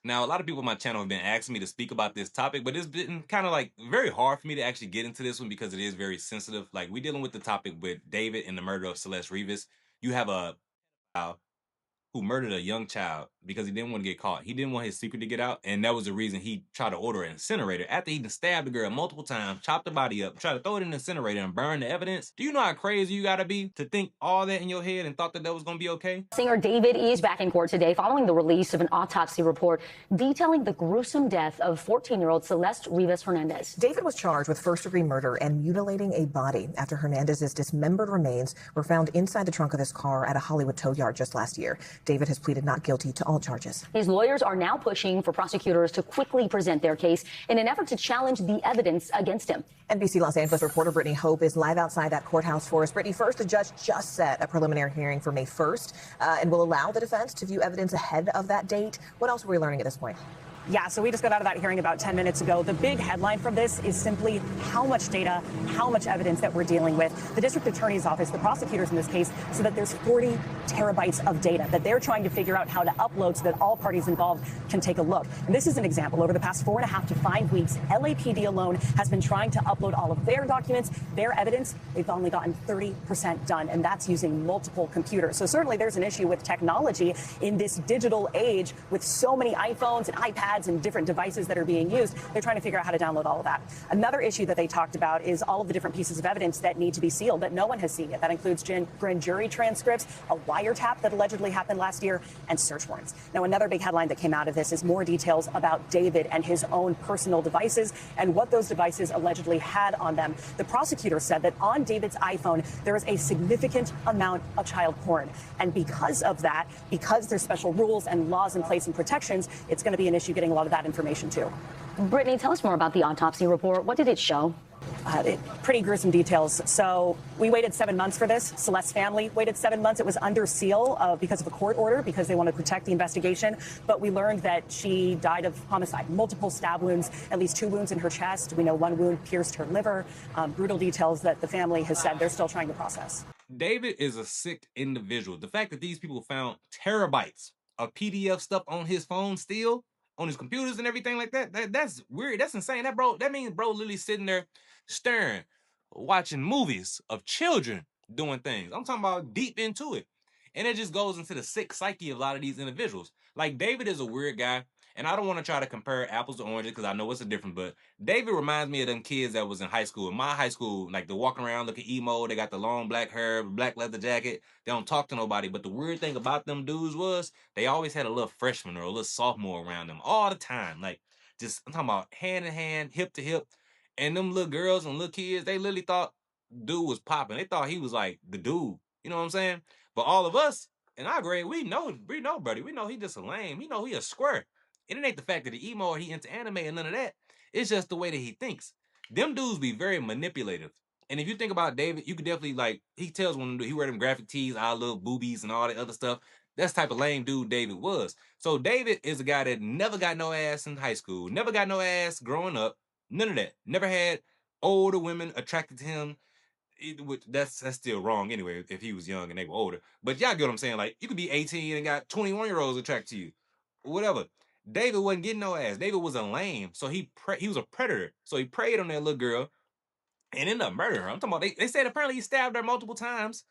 Now, a lot of people on my channel have been asking me to speak about this topic, but it's been kind of like very hard for me to actually get into this one because it is very sensitive. Like, we're dealing with the topic with David and the murder of Celeste Rivas. You have a who murdered a young child because he didn't want to get caught. He didn't want his secret to get out, and that was the reason he tried to order an incinerator. After he stabbed the girl multiple times, chopped the body up, tried to throw it in the incinerator and burn the evidence. Do you know how crazy you gotta be to think all that in your head and thought that that was gonna be okay? Singer David is back in court today following the release of an autopsy report detailing the gruesome death of 14-year-old Celeste Rivas Hernandez. David was charged with first-degree murder and mutilating a body after Hernandez's dismembered remains were found inside the trunk of his car at a Hollywood tow yard just last year. David has pleaded not guilty to all charges. His lawyers are now pushing for prosecutors to quickly present their case in an effort to challenge the evidence against him. NBC Los Angeles reporter Brittany Hope is live outside that courthouse for us. Brittany, first, the judge just set a preliminary hearing for May 1st and will allow the defense to view evidence ahead of that date. What else are we learning at this point? Yeah, so we just got out of that hearing about 10 minutes ago. The big headline from this is simply how much data, how much evidence that we're dealing with. The district attorney's office, the prosecutors in this case, so that there's 40 terabytes of data that they're trying to figure out how to upload so that all parties involved can take a look. And this is an example. Over the past 4.5 to 5 weeks, LAPD alone has been trying to upload all of their documents, their evidence. They've only gotten 30% done, and that's using multiple computers. So certainly there's an issue with technology in this digital age with so many iPhones and iPads and different devices that are being used. They're trying to figure out how to download all of that. Another issue that they talked about is all of the different pieces of evidence that need to be sealed that no one has seen yet. That includes grand jury transcripts, a wiretap that allegedly happened last year, and search warrants. Now, another big headline that came out of this is more details about David and his own personal devices and what those devices allegedly had on them. The prosecutor said that on David's iPhone, there is a significant amount of child porn. And because of that, because there's special rules and laws in place and protections, it's going to be an issue getting a lot of that information too. Brittany, tell us more about the autopsy report. What did it show? Pretty gruesome details. So we waited 7 months for this. Celeste's family waited 7 months. It was under seal because of a court order, because they wanted to protect the investigation. But we learned that she died of homicide, multiple stab wounds, at least 2 wounds in her chest. We know 1 wound pierced her liver. Brutal details that the family has said they're still trying to process. David is a sick individual. The fact that these people found terabytes of PDF stuff on his phone still, on his computers and everything like that's weird. That's insane. That means bro literally sitting there staring, watching movies of children doing things. I'm talking about deep into it. And it just goes into the sick psyche of a lot of these individuals. Like, David is a weird guy, and I don't want to try to compare apples to oranges because I know it's a different, but David reminds me of them kids that was in high school. In my high school, like, they're walking around looking emo, they got the long black hair, black leather jacket, they don't talk to nobody. But the weird thing about them dudes was they always had a little freshman or a little sophomore around them all the time. Like, just, I'm talking about hand in hand, hip to hip. And them little girls and little kids, they literally thought dude was popping. They thought he was like the dude. You know what I'm saying? But all of us in our grade, we know, buddy. We know he just a lame. We know he a square. And it ain't the fact that he emo or he into anime and none of that. It's just the way that he thinks. Them dudes be very manipulative. And if you think about David, you could definitely, like, he tells when he wear them graphic tees, I love boobies and all that other stuff. That's the type of lame dude David was. So David is a guy that never got no ass in high school, never got no ass growing up, none of that. Never had older women attracted to him. That's still wrong anyway if he was young and they were older. But y'all get what I'm saying. Like, you could be 18 and got 21-year-olds attracted to you. Whatever. David wasn't getting no ass. David was a lame. So he was a predator. So he preyed on that little girl and ended up murdering her. I'm talking about, they said apparently he stabbed her multiple times,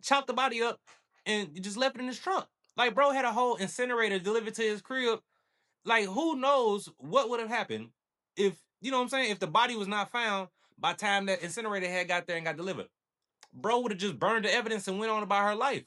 chopped the body up, and just left it in his trunk. Like, bro had a whole incinerator delivered to his crib. Like, who knows what would have happened if, you know what I'm saying, if the body was not found by the time that incinerator had got there and got delivered. Bro would have just burned the evidence and went on about her life.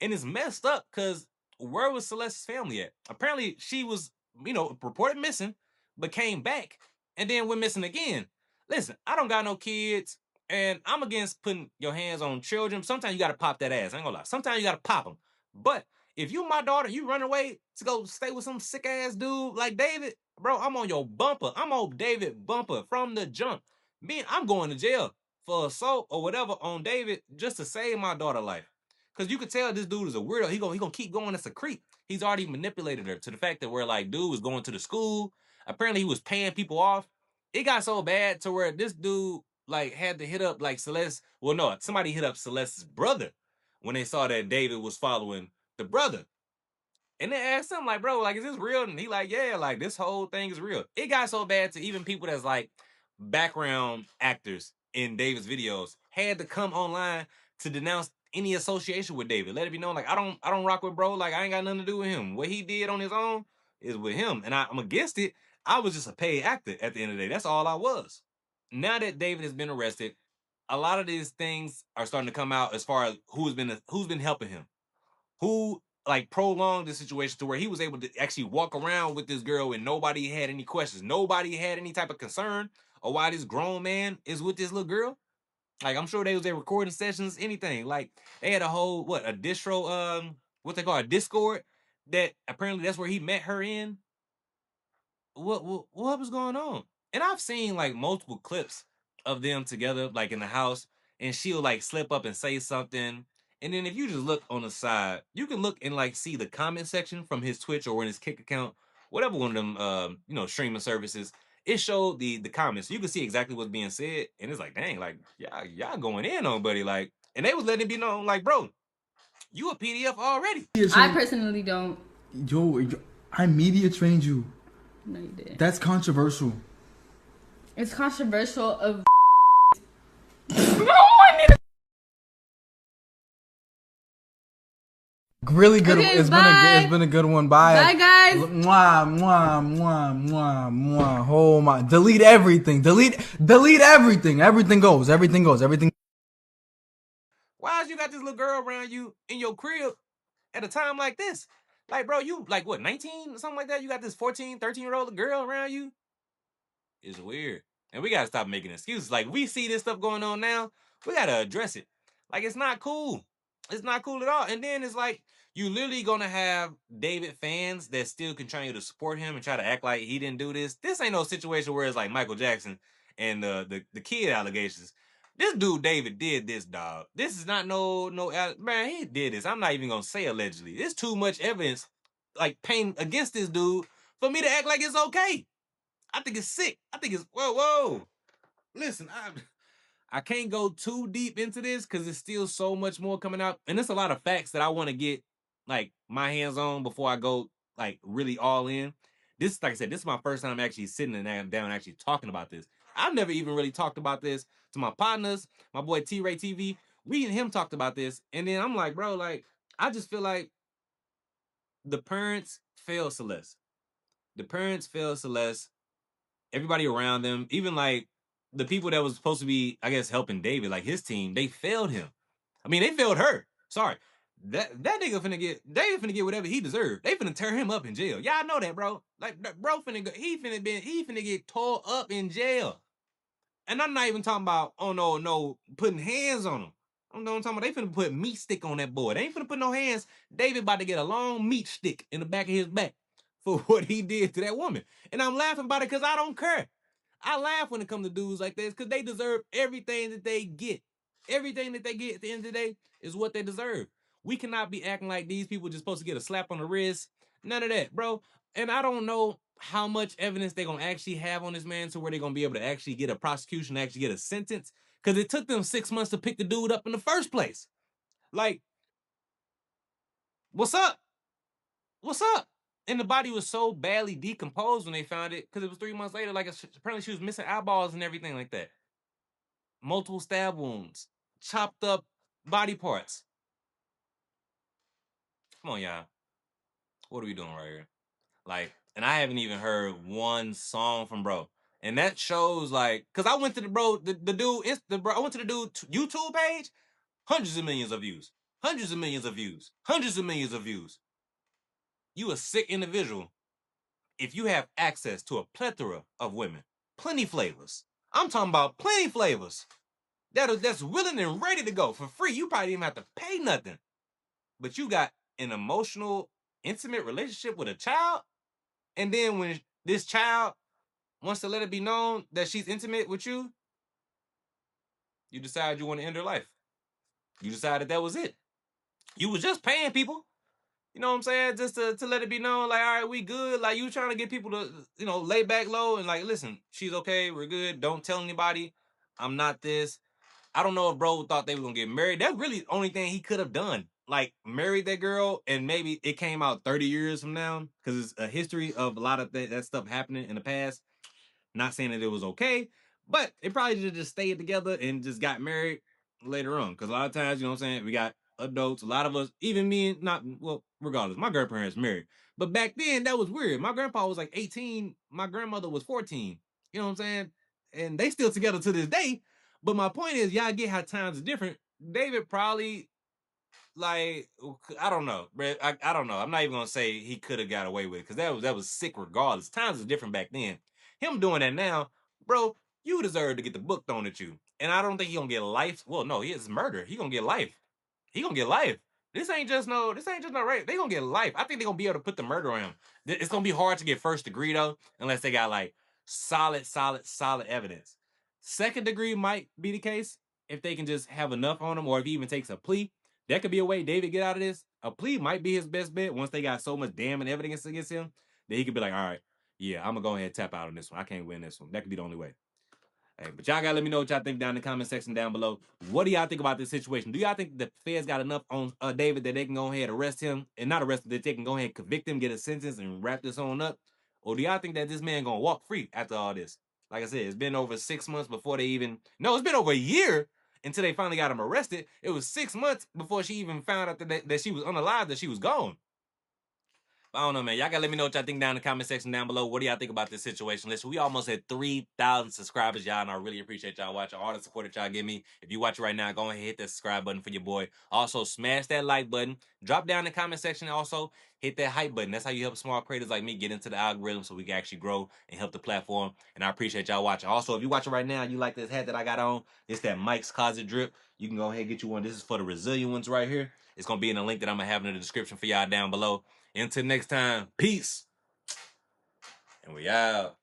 And it's messed up because where was Celeste's family at? Apparently she was, reported missing, but came back and then went missing again. Listen, I don't got no kids and I'm against putting your hands on children. Sometimes you got to pop that ass. I ain't gonna lie. Sometimes you got to pop them. But if you my daughter, you run away to go stay with some sick ass dude like David, bro, I'm on your bumper. I'm on David bumper from the jump. I'm going to jail for assault or whatever on David just to save my daughter's life. Because you could tell this dude is a weirdo. He gonna keep going as a creep. He's already manipulated her to the fact that where, like, dude was going to the school. Apparently he was paying people off. It got so bad to where this dude, like, had to hit up, like, Celeste. Well, no, somebody hit up Celeste's brother when they saw that David was following the brother. And they asked him, like, bro, like, is this real? And he like, yeah, like, this whole thing is real. It got so bad to even people that's like background actors in David's videos had to come online to denounce any association with David. Let it be known, like, I don't rock with bro. Like, I ain't got nothing to do with him. What he did on his own is with him. And I'm against it. I was just a paid actor at the end of the day. That's all I was. Now that David has been arrested, a lot of these things are starting to come out as far as who's been helping him, who like prolonged the situation to where he was able to actually walk around with this girl and nobody had any questions, nobody had any type of concern or why this grown man is with this little girl. Like, I'm sure they was there recording sessions, anything. Like, they had a whole a distro, what they call a Discord, that apparently that's where he met her in. What was going on? And I've seen like multiple clips of them together, like in the house, and she'll like slip up and say something. And then if you just look on the side, you can look and like see the comment section from his Twitch or in his Kick account, whatever one of them streaming services. It showed the comments. So you can see exactly what's being said. And it's like, dang, like y'all going in on buddy. Like, and they was letting it be known, like, bro, you a PDF already. I personally don't. Yo, I media trained you. No, you didn't. That's controversial. It's controversial of. Really good. Okay, it's been a good one. Bye. Bye, guys. Mwah, mwah, mwah, mwah, mwah. Oh my! Delete everything. Delete everything. Everything goes. Everything goes. Everything. Why is you got this little girl around you in your crib at a time like this? Like, bro, you like what, 19 or something like that? You got this 14, 13-year-old girl around you? It's weird. And we gotta stop making excuses. Like, we see this stuff going on now, we gotta address it. Like, it's not cool. It's not cool at all. And then it's like, you literally gonna have David fans that still continue to support him and try to act like he didn't do this. This ain't no situation where it's like Michael Jackson and the kid allegations. This dude David did this, dog. This is not no man. He did this. I'm not even gonna say allegedly. There's too much evidence, like, painting against this dude for me to act like it's okay. I think it's sick. I think it's whoa. Listen, I can't go too deep into this because there's still so much more coming out, and there's a lot of facts that I want to get like my hands on before I go like really all in. This, like I said, this is my first time actually sitting down actually talking about this. I've never even really talked about this to my partners, my boy T-Ray TV. We and him talked about this, and then I'm like, bro, like, I just feel like the parents failed Celeste. The parents failed Celeste. Everybody around them, even like the people that was supposed to be, I guess, helping David, like his team, they failed him. I mean, they failed her. Sorry. That nigga David finna get whatever he deserved. They finna tear him up in jail. Y'all know that, bro. Like, bro he finna get tore up in jail. And I'm not even talking about, oh no, putting hands on him. I'm talking about they finna put meat stick on that boy. They ain't finna put no hands. David about to get a long meat stick in the back of his back for what he did to that woman. And I'm laughing about it because I don't care. I laugh when it comes to dudes like this because they deserve everything that they get. Everything that they get at the end of the day is what they deserve. We cannot be acting like these people just supposed to get a slap on the wrist. None of that, bro. And I don't know how much evidence they're going to actually have on this man to where they're going to be able to actually get a prosecution, actually get a sentence. Because it took them 6 months to pick the dude up in the first place. Like, what's up? What's up? And the body was so badly decomposed when they found it because it was 3 months later. Like, apparently she was missing eyeballs and everything like that. Multiple stab wounds, chopped up body parts. Come on, y'all. What are we doing right here? Like, and I haven't even heard one song from bro. And that shows, like, because I went to the I went to the dude YouTube page, hundreds of millions of views. Hundreds of millions of views. Hundreds of millions of views. You a sick individual if you have access to a plethora of women. Plenty flavors. I'm talking about plenty flavors. That's willing and ready to go for free. You probably didn't even have to pay nothing. But you got an emotional, intimate relationship with a child. And then when this child wants to let it be known that she's intimate with you, you decide you want to end her life. You decided that was it. You was just paying people. You know what I'm saying? Just to let it be known, like, all right, we good. Like, you trying to get people to, lay back low and like, listen, she's okay. We're good. Don't tell anybody. I'm not this. I don't know if bro thought they were going to get married. That's really the only thing he could have done like married that girl and maybe it came out 30 years from now, because it's a history of a lot of that stuff happening in the past. Not saying that it was okay, but they probably just stayed together and just got married later on. Because a lot of times, you know what I'm saying, we got adults, a lot of us, even me, not, well, regardless, my grandparents married. But back then, that was weird. My grandpa was like 18, my grandmother was 14. You know what I'm saying? And they still together to this day. But my point is, y'all get how times are different. David probably, like, I don't know, bro. I don't know. I'm not even gonna say he could have got away with it, because that was sick regardless. Times was different back then. Him doing that now, bro, you deserve to get the book thrown at you. And I don't think he gonna get life. Well, no, he is murder. He gonna get life. He gonna get life. This ain't just no rape. They gonna get life. I think they gonna be able to put the murder on him. It's gonna be hard to get first degree though, unless they got like solid evidence. Second degree might be the case if they can just have enough on him, or if he even takes a plea. That could be a way David get out of this. A plea might be his best bet once they got so much damning evidence against him that he could be like, all right, yeah, I'm gonna go ahead and tap out on this one. I can't win this one. That could be the only way. Hey, but y'all gotta let me know what y'all think down in the comment section down below. What do y'all think about this situation? Do y'all think the feds got enough on David that they can go ahead and arrest him, and not arrest him, that they can go ahead and convict him, get a sentence, and wrap this on up? Or do y'all think that this man gonna walk free after all this? Like I said, it's been over 6 months before they even... No, it's been over a year until they finally got him arrested. It was 6 months before she even found out that she was unalive, that she was gone. I don't know, man. Y'all gotta let me know what y'all think down in the comment section down below. What do y'all think about this situation? Listen, we almost had 3,000 subscribers, y'all, and I really appreciate y'all watching, all the support that y'all give me. If you watch it right now, go ahead and hit that subscribe button for your boy. Also, smash that like button. Drop down in the comment section, and also hit that hype button. That's how you help small creators like me get into the algorithm so we can actually grow and help the platform. And I appreciate y'all watching. Also, if you watching right now, you like this hat that I got on, it's that Mike's Closet drip. You can go ahead and get you one. This is for the resilient ones right here. It's gonna be in the link that I'm gonna have in the description for y'all down below. Until next time, peace. And we out.